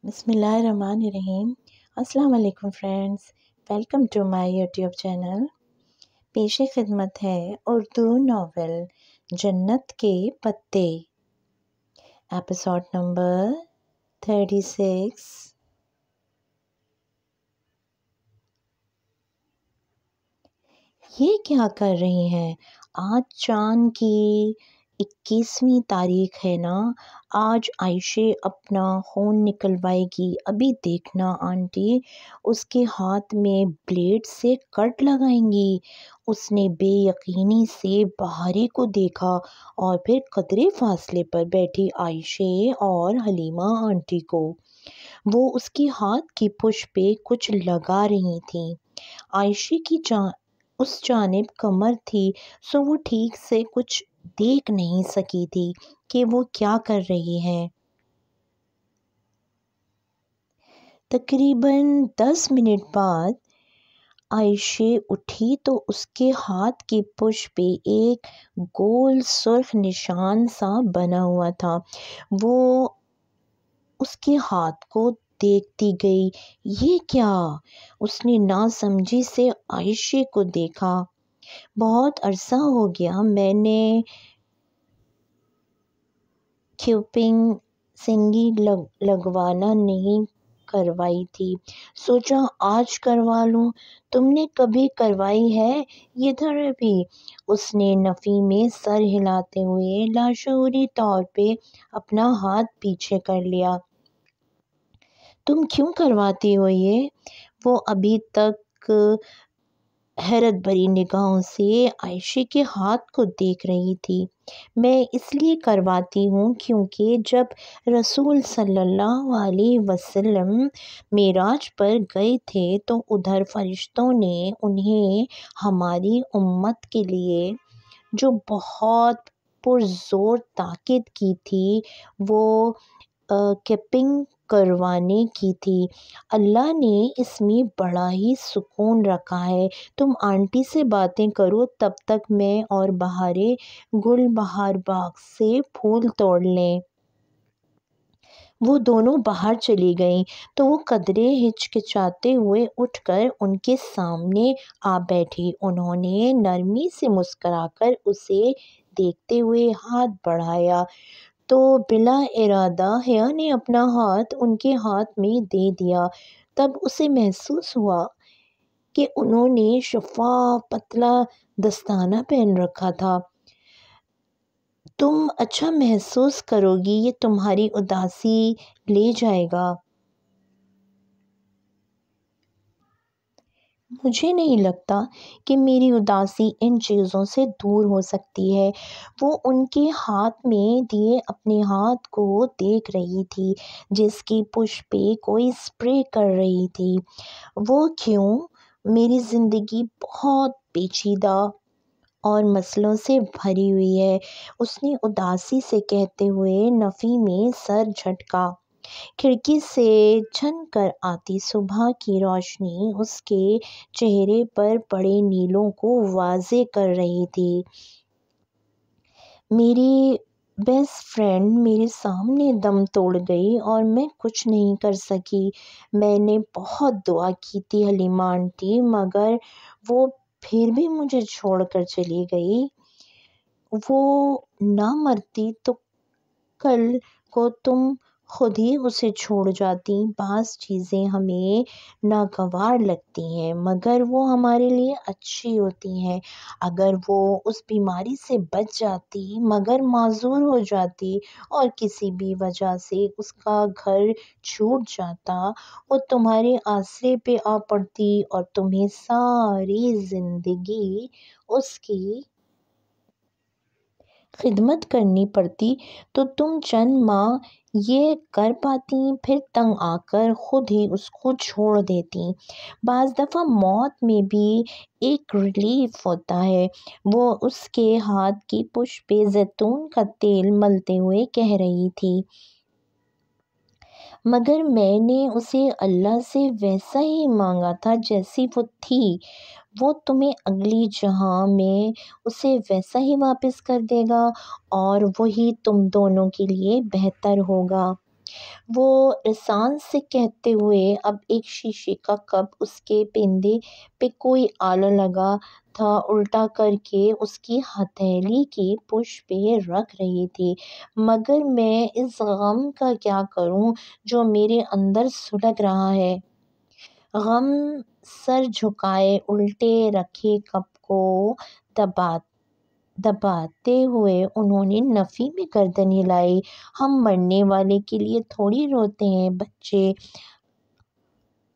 بسم اللہ الرحمن الرحیم۔ السلام علیکم friends, welcome to my YouTube channel. پیش خدمت ہے اردو ناول جنت کے پتے، ایپیسوڈ نمبر 36۔ یہ کیا کر رہی ہیں؟ آج چاند کی 21ویں تاریخ ہے نا؟ آج عائشہ اپنا خون نکلوائے گی، ابھی دیکھنا آنٹی، اس کے ہاتھ میں بلیڈ سے کٹ لگائیں گی۔ اس نے بے یقینی سے بہارے کو دیکھا اور پھر قدرے فاصلے پر بیٹھی عائشہ اور حلیمہ آنٹی کو۔ وہ اس کی ہاتھ کی پشت پہ کچھ لگا رہی تھیں۔ عائشہ کی اس جانب کمر تھی، سو وہ ٹھیک سے کچھ دیکھ نہیں سکی تھی کہ وہ کیا کر رہی ہیں۔ تقریباً 10 منٹ بعد عائشہ اٹھی تو اس کے ہاتھ کی پشت پہ ایک گول سرخ نشان سا بنا ہوا تھا۔ وہ اس کے ہاتھ کو دیکھتی گئی۔ یہ کیا؟ اس نے ناسمجھی سے عائشہ کو دیکھا۔ بہت عرصہ ہو گیا میں نے کیپنگ سنگی لگوانا نہیں کروائی تھی، سوچا آج کروا لوں۔ تم نے کبھی کروائی ہے؟ ادھر بھی۔ اس نے نفی میں سر ہلاتے ہوئے لاشعوری طور پہ اپنا ہاتھ پیچھے کر لیا۔ تم کیوں کرواتی ہو یہ؟ وہ ابھی تک حیرت بھری نگاہوں سے عائشہ کے ہاتھ کو دیکھ رہی تھی۔ میں اس لیے کرواتی ہوں کیونکہ جب رسول صلی اللہ علیہ وسلم معراج پر گئے تھے تو ادھر فرشتوں نے انہیں ہماری امت کے لیے جو بہت پرزور تاکید کی تھی وہ کیپنگ کروانے کی تھی۔ اللہ نے اس میں بڑا ہی سکون رکھا ہے۔ تم آنٹی سے باتیں کرو، تب تک میں اور بہارے گل بہار باغ سے پھول توڑ لیں۔ وہ دونوں باہر چلی گئیں تو وہ قدرے ہچکچاتے ہوئے اٹھ کر ان کے سامنے آ بیٹھی۔ انہوں نے نرمی سے مسکرا کر اسے دیکھتے ہوئے ہاتھ بڑھایا تو بلا ارادہ حیا نے اپنا ہاتھ ان کے ہاتھ میں دے دیا۔ تب اسے محسوس ہوا کہ انہوں نے شفاف پتلا دستانہ پہن رکھا تھا۔ تم اچھا محسوس کرو گی، یہ تمہاری اداسی لے جائے گا۔ مجھے نہیں لگتا کہ میری اداسی ان چیزوں سے دور ہو سکتی ہے۔ وہ ان کے ہاتھ میں دیے اپنے ہاتھ کو دیکھ رہی تھی جس کی پشت پہ کوئی اسپرے کر رہی تھی۔ وہ کیوں؟ میری زندگی بہت پیچیدہ اور مسئلوں سے بھری ہوئی ہے، اس نے اداسی سے کہتے ہوئے نفی میں سر جھٹکا۔ کھڑکی سے چھن کر آتی صبح کی روشنی اس کے چہرے پر پڑے نیلوں کو واضح کر رہی تھی۔ میری بیسٹ فرینڈ میرے سامنے دم توڑ گئی اور میں کچھ نہیں کر سکی۔ میں نے بہت دعا کی تھی حلیمہ آنٹی، مگر وہ پھر بھی مجھے چھوڑ کر چلی گئی۔ وہ نہ مرتی تو کل کو تم خود ہی اسے چھوڑ جاتی۔ بعض چیزیں ہمیں ناگوار لگتی ہیں مگر وہ ہمارے لیے اچھی ہوتی ہیں۔ اگر وہ اس بیماری سے بچ جاتی مگر معذور ہو جاتی اور کسی بھی وجہ سے اس کا گھر چھوٹ جاتا، وہ تمہارے آسرے پہ آ پڑتی اور تمہیں ساری زندگی اس کی خدمت کرنی پڑتی تو تم چند ماہ یہ کر پاتی، پھر تنگ آ کر خود ہی اس کو چھوڑ دیتی۔ بعض دفعہ موت میں بھی ایک ریلیف ہوتا ہے، وہ اس کے ہاتھ کی پشت پہ زیتون کا تیل ملتے ہوئے کہہ رہی تھی۔ مگر میں نے اسے اللہ سے ویسا ہی مانگا تھا جیسی وہ تھی، وہ تمہیں اگلی جہاں میں اسے ویسا ہی واپس کر دے گا اور وہی تم دونوں کے لیے بہتر ہوگا۔ وہ رسان سے کہتے ہوئے اب ایک شیشے کا کپ اس کے پیندے پہ کوئی آلہ لگا تھا الٹا کر کے اس کی ہتھیلی کی پشت پہ رکھ رہی تھی۔ مگر میں اس غم کا کیا کروں جو میرے اندر سلگ رہا ہے؟ غم سر جھکائے الٹے رکھے کپ کو دباتے ہوئے انہوں نے نفی میں گردن ہلائی۔ ہم مرنے والے کے لیے تھوڑی روتے ہیں بچے،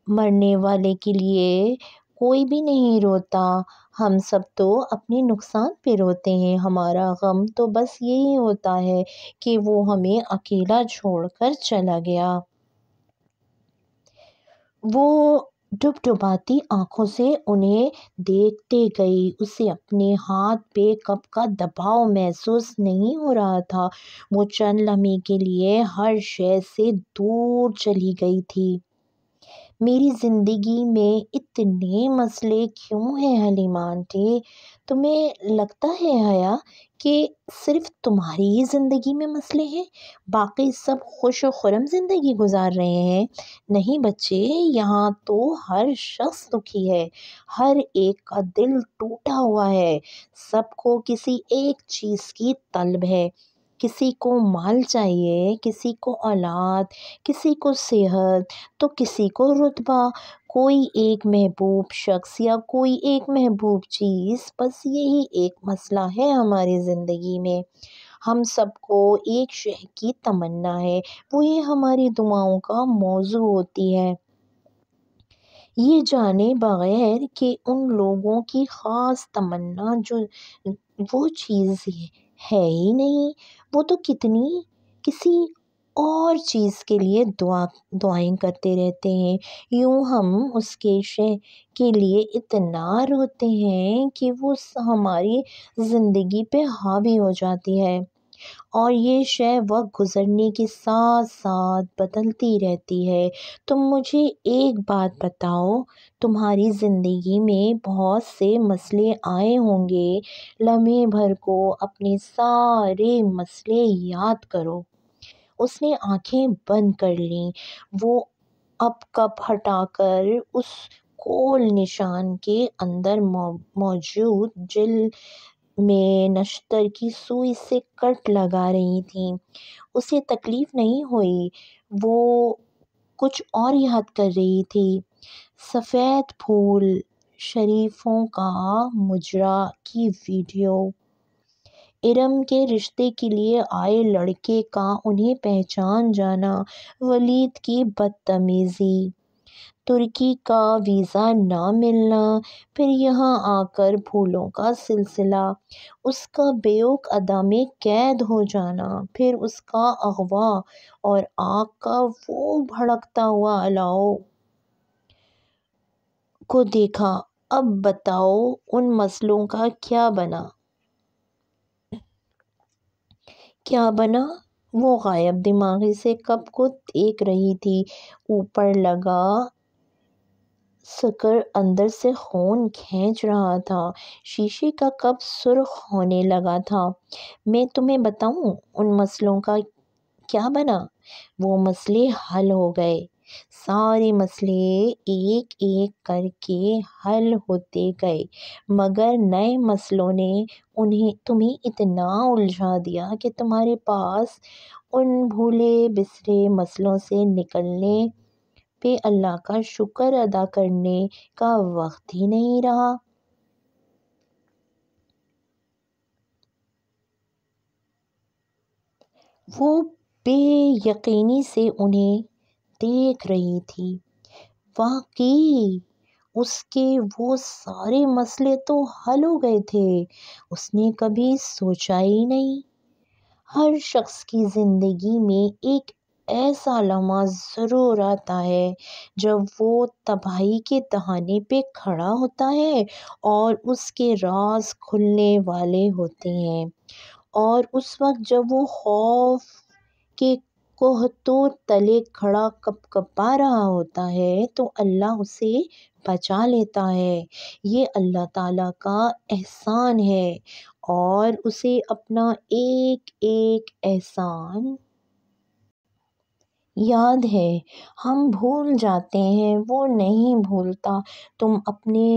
مرنے والے کے لیے کوئی بھی نہیں روتا، ہم سب تو اپنے نقصان پہ روتے ہیں۔ ہمارا غم تو بس یہی ہوتا ہے کہ وہ ہمیں اکیلا چھوڑ کر چلا گیا۔ وہ ڈبڈباتی آنکھوں سے انہیں دیکھتے گئی۔ اسے اپنے ہاتھ پہ کپ کا دباؤ محسوس نہیں ہو رہا تھا۔ وہ چند لمحے کے لیے ہر شے سے دور چلی گئی تھی۔ میری زندگی میں اتنے مسئلے کیوں ہیں حلیمہ آنٹی؟ تمہیں لگتا ہے حیا کہ صرف تمہاری ہی زندگی میں مسئلے ہیں، باقی سب خوش و خرم زندگی گزار رہے ہیں؟ نہیں بچے، یہاں تو ہر شخص دکھی ہے، ہر ایک کا دل ٹوٹا ہوا ہے، سب کو کسی ایک چیز کی طلب ہے۔ کسی کو مال چاہیے، کسی کو اولاد، کسی کو صحت، تو کسی کو رتبہ، کوئی ایک محبوب شخص یا کوئی ایک محبوب چیز۔ بس یہی ایک مسئلہ ہے ہماری زندگی میں۔ ہم سب کو ایک شے کی تمنا ہے، وہی ہماری دعاؤں کا موضوع ہوتی ہے، یہ جانے بغیر کہ ان لوگوں کی خاص تمنا جو وہ چیز ہے ہی نہیں، وہ تو کسی اور چیز کے لیے دعائیں کرتے رہتے ہیں۔ یوں ہم اس کے شے کے لیے اتنا روتے ہیں کہ وہ ہماری زندگی پہ حاوی ہو جاتی ہے، اور یہ شے وقت گزرنے کے ساتھ ساتھ بدلتی رہتی ہے۔ تم مجھے ایک بات بتاؤ، تمہاری زندگی میں بہت سے مسئلے آئے ہوں گے، لمحے بھر کو اپنے سارے مسئلے یاد کرو۔ اس نے آنکھیں بند کر لیں۔ وہ اب کپ ہٹا کر اس گول نشان کے اندر موجود جلد میں نشتر کی سوئی سے کٹ لگا رہی تھیں۔ اسے تکلیف نہیں ہوئی، وہ کچھ اور یاد کر رہی تھی۔ سفید پھول شریفوں کا مجرا کی ویڈیو، ارم کے رشتے کے لیے آئے لڑکے کا انہیں پہچان جانا، ولید کی بدتمیزی، ترکی کا ویزا نہ ملنا، پھر یہاں آ کر پھولوں کا سلسلہ، اس کا بیوق ادا میں قید ہو جانا، پھر اس کا اغوا اور آگ کا وہ بھڑکتا ہوا الاؤ کو دیکھا۔ اب بتاؤ ان مسئلوں کا کیا بنا؟ وہ غائب دماغی سے کپ کو دیکھ رہی تھی۔ اوپر لگا سکر اندر سے خون کھینچ رہا تھا، شیشے کا کپ سرخ ہونے لگا تھا۔ میں تمہیں بتاؤں ان مسئلوں کا کیا بنا؟ وہ مسئلے حل ہو گئے، سارے مسئلے ایک ایک کر کے حل ہوتے گئے، مگر نئے مسئلوں نے تمہیں اتنا الجھا دیا کہ تمہارے پاس ان بھولے بسرے مسئلوں سے نکلنے پہ اللہ کا شکر ادا کرنے کا وقت ہی نہیں رہا۔ وہ بے یقینی سے انہیں دیکھ رہی تھی۔ واقعی اس کے وہ سارے مسئلے تو حل ہو گئے تھے، اس نے کبھی سوچا ہی نہیں۔ ہر شخص کی زندگی میں ایک ایسا لمحہ ضرور آتا ہے جب وہ تباہی کے دہانے پہ کھڑا ہوتا ہے اور اس کے راز کھلنے والے ہوتے ہیں، اور اس وقت جب وہ خوف کے کوہتور تلے کھڑا کپ کپا رہا ہوتا ہے تو اللہ اسے بچا لیتا ہے۔ یہ اللہ تعالیٰ کا احسان ہے، اور اسے اپنا ایک ایک احسان یاد ہے، ہم بھول جاتے ہیں، وہ نہیں بھولتا۔ تم اپنے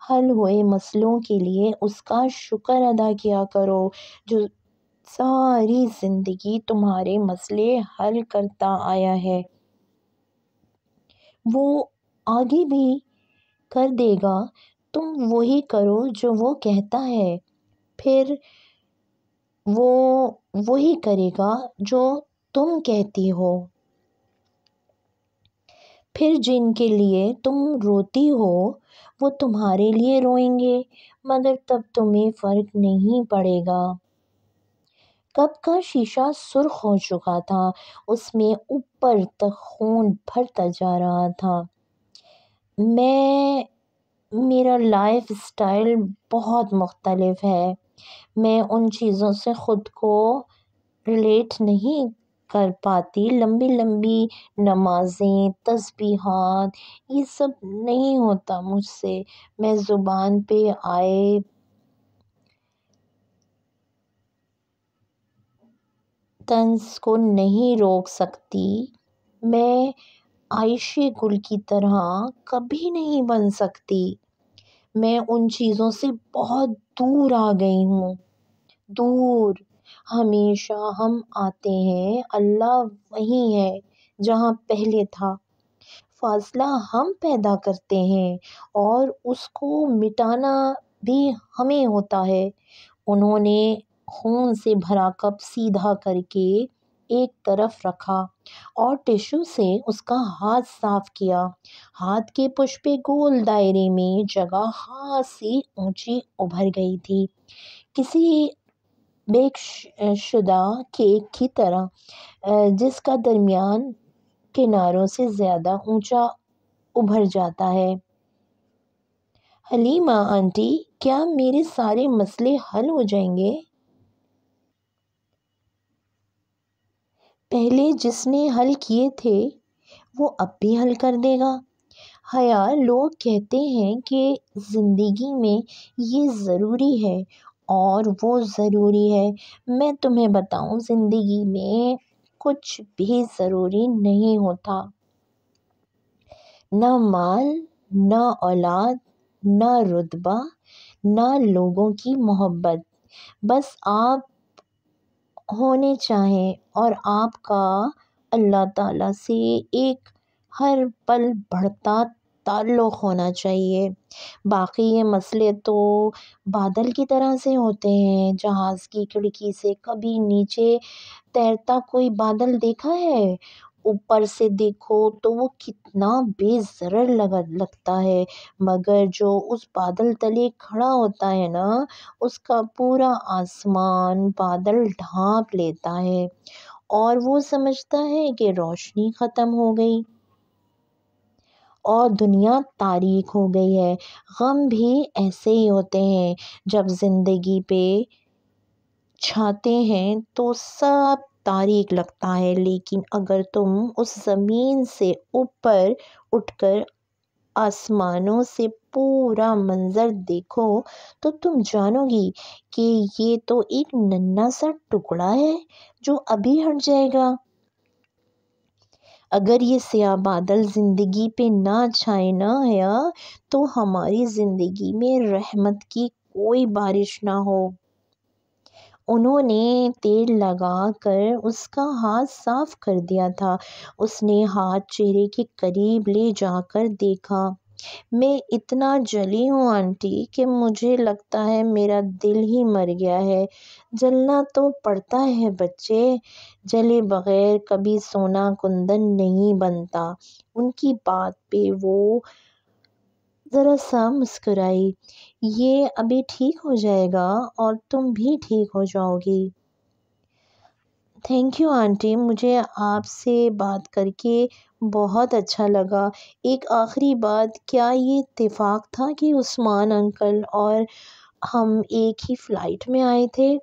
حل ہوئے مسئلوں کے لیے اس کا شکر ادا کیا کرو جو ساری زندگی تمہارے مسئلے حل کرتا آیا ہے۔ وہ آگے بھی کر دے گا۔ تم وہی کرو جو وہ کہتا ہے، پھر وہ وہی کرے گا جو تم کہتی ہو۔ پھر جن کے لیے تم روتی ہو وہ تمہارے لیے روئیں گے، مگر تب تمہیں فرق نہیں پڑے گا۔ کپ کا شیشہ سرخ ہو چکا تھا، اس میں اوپر تک خون بھرتا جا رہا تھا۔ میرا لائف سٹائل بہت مختلف ہے۔ میں ان چیزوں سے خود کو ریلیٹ نہیں کر پاتی۔ لمبی لمبی نمازیں، تسبیحات، یہ سب نہیں ہوتا مجھ سے۔ میں زبان پہ آئے طنز کو نہیں روک سکتی۔ میں عائشہ گل کی طرح کبھی نہیں بن سکتی۔ میں ان چیزوں سے بہت دور آ گئی ہوں۔ دور۔ ہمیشہ ہم آتے ہیں، اللہ وہیں ہے جہاں پہلے تھا۔ فاصلہ ہم پیدا کرتے ہیں اور اس کو مٹانا بھی ہمیں ہوتا ہے۔ انہوں نے خون سے بھرا کپ سیدھا کر کے ایک طرف رکھا اور ٹشو سے اس کا ہاتھ صاف کیا۔ ہاتھ کے پش پہ گول دائرے میں جگہ خاص سی اونچی ابھر گئی تھی، کسی بیک شدہ کیک کی طرح جس کا درمیان کناروں سے زیادہ اونچا ابھر جاتا ہے۔ حلیمہ آنٹی، کیا میرے سارے مسئلے حل ہو جائیں گے؟ پہلے جس نے حل کیے تھے وہ اب بھی حل کر دے گا۔ حیا، لوگ کہتے ہیں کہ زندگی میں یہ ضروری ہے اور وہ ضروری ہے۔ میں تمہیں بتاؤں، زندگی میں کچھ بھی ضروری نہیں ہوتا۔ نہ مال، نہ اولاد، نہ رتبہ، نہ لوگوں کی محبت۔ بس آپ ہونے چاہیے اور آپ کا اللہ تعالیٰ سے ایک ہر پل بڑھتا تعلق ہونا چاہیے۔ باقی یہ مسئلے تو بادل کی طرح سے ہوتے ہیں۔ جہاز کی کھڑکی سے کبھی نیچے تیرتا کوئی بادل دیکھا ہے؟ اوپر سے دیکھو تو وہ کتنا بے ضرر لگتا ہے، مگر جو اس بادل تلے کھڑا ہوتا ہے نا، اس کا پورا آسمان بادل ڈھانپ لیتا ہے اور وہ سمجھتا ہے کہ روشنی ختم ہو گئی اور دنیا تاریک ہو گئی ہے۔ غم بھی ایسے ہی ہوتے ہیں، جب زندگی پہ چھاتے ہیں تو سب تاریک لگتا ہے، لیکن اگر تم اس زمین سے اوپر اٹھ کر آسمانوں سے پورا منظر دیکھو تو تم جانو گی کہ یہ تو ایک ننھا سا ٹکڑا ہے جو ابھی ہٹ جائے گا۔ اگر یہ سیاہ بادل زندگی پہ نہ چھائے نا حیا، تو ہماری زندگی میں رحمت کی کوئی بارش نہ ہو۔ انہوں نے تیل لگا کر اس کا ہاتھ صاف کر دیا تھا۔ اس نے ہاتھ چہرے کے قریب لے جا کر دیکھا۔ میں اتنا جلی ہوں آنٹی کہ مجھے لگتا ہے میرا دل ہی مر گیا ہے۔ جلنا تو پڑتا ہے بچے، جلے بغیر کبھی سونا کندن نہیں بنتا۔ ان کی بات پہ وہ ذرا سا مسکرائی۔ یہ ابھی ٹھیک ہو جائے گا اور تم بھی ٹھیک ہو جاؤ گی۔ تھینک یو آنٹی، مجھے آپ سے بات کر کے بہت اچھا لگا۔ ایک آخری بات، کیا یہ اتفاق تھا کہ عثمان انکل اور ہم ایک ہی فلائٹ میں آئے تھے؟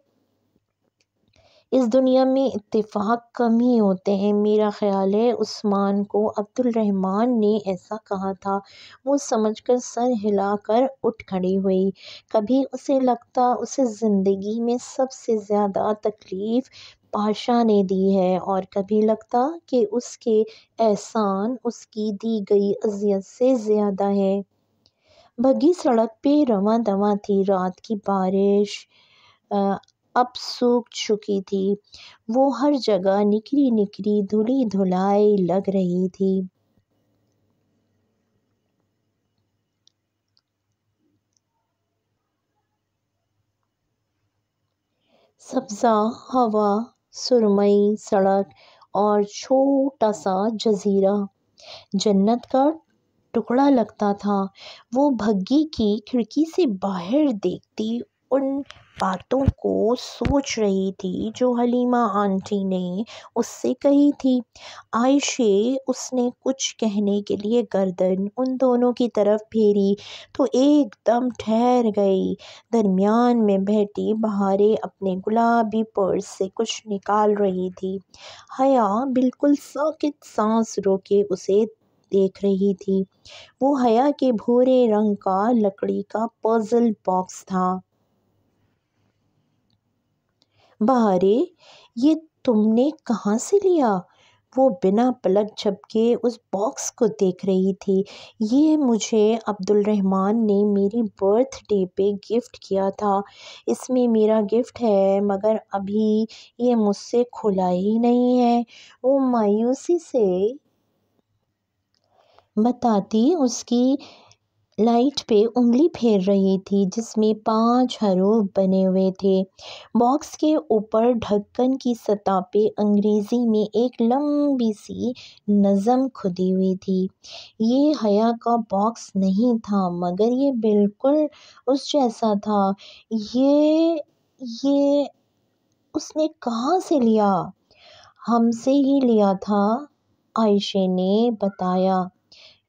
اس دنیا میں اتفاق کم ہی ہوتے ہیں۔ میرا خیال ہے عثمان کو عبد الرحمن نے ایسا کہا تھا۔ وہ سمجھ کر سر ہلا کر اٹھ کھڑی ہوئی۔ کبھی اسے لگتا اسے زندگی میں سب سے زیادہ تکلیف پاشا نے دی ہے، اور کبھی لگتا کہ اس کے احسان اس کی دی گئی اذیت سے زیادہ ہے۔ بھگی سڑک پہ رواں دواں تھی۔ رات کی بارش اب سوکھ چکی تھی۔ وہ ہر جگہ نکری نکری دھلی دھلائی لگ رہی تھی۔ سبزہ ہوا، سرمئی سڑک اور چھوٹا سا جزیرہ جنت کا ٹکڑا لگتا تھا۔ وہ بھگی کی کھڑکی سے باہر دیکھتی ان باتوں کو سوچ رہی تھی جو حلیمہ آنٹی نے اس سے کہی تھی۔ عائشہ، اس نے کچھ کہنے کے لیے گردن ان دونوں کی طرف پھیری تو ایک دم ٹھہر گئی۔ درمیان میں بیٹھی بہاریں اپنے گلابی پرس سے کچھ نکال رہی تھی۔ حیا بالکل ساکت سانس روکے اسے دیکھ رہی تھی۔ وہ حیا کے بھورے رنگ کا لکڑی کا پزل باکس تھا۔ بہاریں، یہ تم نے کہاں سے لیا؟ وہ بنا پلک جھپکے اس باکس کو دیکھ رہی تھی۔ یہ مجھے عبد الرحمن نے میری برتھ ڈے پہ گفٹ کیا تھا۔ اس میں میرا گفٹ ہے، مگر ابھی یہ مجھ سے کھلا ہی نہیں ہے، وہ مایوسی سے بتاتی اس کی لائٹ پہ انگلی پھیر رہی تھی جس میں 5 حروف بنے ہوئے تھے۔ باکس کے اوپر ڈھکن کی سطح پہ انگریزی میں ایک لمبی سی نظم کھدی ہوئی تھی۔ یہ حیا کا باکس نہیں تھا، مگر یہ بالکل اس جیسا تھا۔ یہ اس نے کہاں سے لیا؟ ہم سے ہی لیا تھا، عائشہ نے بتایا۔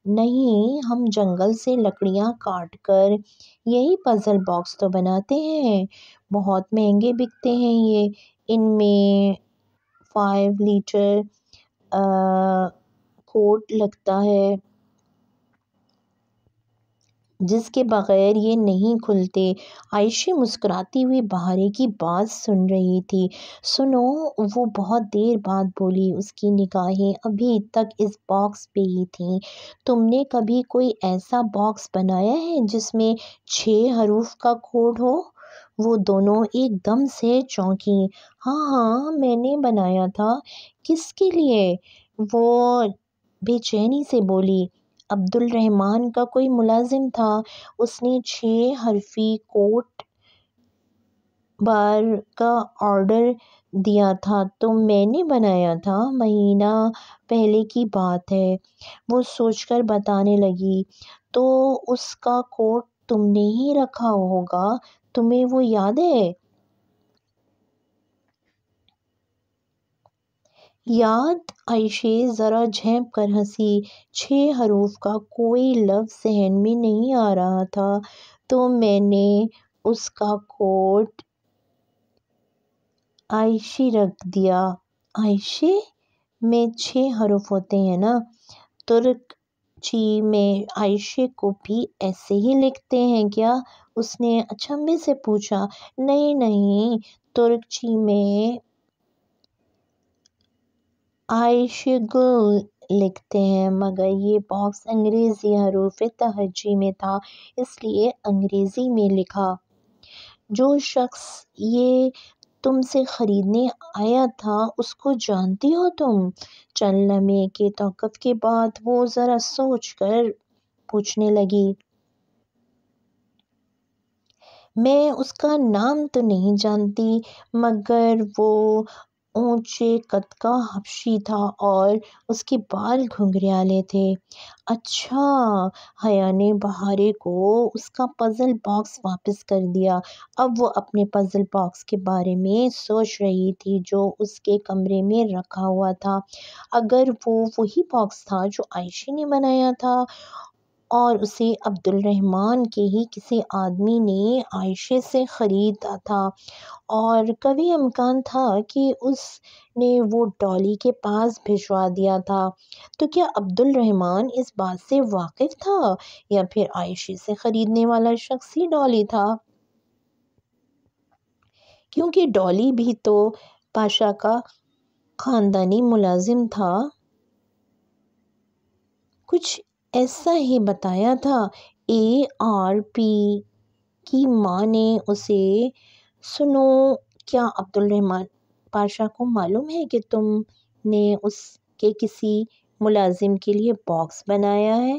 نہیں، ہم جنگل سے لکڑیاں کاٹ کر یہی پزل باکس تو بناتے ہیں۔ بہت مہنگے بکتے ہیں یہ۔ ان میں 5 لیٹر کوٹ لگتا ہے جس کے بغیر یہ نہیں کھلتے۔ عائشہ مسکراتی ہوئی بہاریں کی بات سن رہی تھی۔ سنو، وہ بہت دیر بعد بولی، اس کی نگاہیں ابھی تک اس باکس پہ ہی تھیں۔ تم نے کبھی کوئی ایسا باکس بنایا ہے جس میں 6 حروف کا کوڈ ہو؟ وہ دونوں ایک دم سے چونکیں۔ ہاں، میں نے بنایا تھا۔ کس کے لیے؟ وہ بے چینی سے بولی۔ عبد الرحمن کا کوئی ملازم تھا، اس نے 6 حرفی کوڈ بار کا آرڈر دیا تھا تو میں نے بنایا تھا۔ مہینہ پہلے کی بات ہے، وہ سوچ کر بتانے لگی۔ تو اس کا کوڈ تم نے ہی رکھا ہوگا، تمہیں وہ یاد ہے؟ یاد؟ عائشہ ذرا جھینپ کر ہنسی۔ 6 حروف کا کوئی لفظ ذہن میں نہیں آ رہا تھا تو میں نے اس کا کوڈ عائشہ رکھ دیا۔ عائشہ میں 6 حروف ہوتے ہیں نا؟ ترکچی میں عائشہ کو بھی ایسے ہی لکھتے ہیں کیا؟ اس نے اچنبھے سے پوچھا۔ نہیں نہیں، ترکچی میں عائشہ گل لکھتے ہیں، مگر یہ باکس انگریزی حروف تہجی میں تھا، اس لیے انگریزی میں لکھا۔ جو شخص یہ تم سے خریدنے آیا تھا اس کو جانتی ہو تم؟ چند لمحے کے توقف کے بعد وہ ذرا سوچ کر پوچھنے لگی۔ میں اس کا نام تو نہیں جانتی، مگر وہ اونچے قد کا حبشی تھا اور اس کے بال گھنگریالے تھے۔ اچھا، حیا نے بہاریں کو اس کا پزل باکس واپس کر دیا۔ اب وہ اپنے پزل باکس کے بارے میں سوچ رہی تھی جو اس کے کمرے میں رکھا ہوا تھا۔ اگر وہ وہی باکس تھا جو عائشہ نے بنایا تھا اور اسے عبد الرحمن کے ہی کسی آدمی نے عائشہ سے خریدا تھا، اور کبھی امکان تھا کہ اس نے وہ ڈالی کے پاس بھجوا دیا تھا، تو کیا عبد الرحمن اس بات سے واقف تھا یا پھر عائشہ سے خریدنے والا شخص ہی ڈالی تھا؟ کیونکہ ڈالی بھی تو پاشا کا خاندانی ملازم تھا، کچھ ایسا ہی بتایا تھا۔ ARP کی ماں نے اسے سنو، کیا عبد الرحمن پاشا کو معلوم ہے کہ تم نے اس کے کسی ملازم کے لیے باکس بنایا ہے؟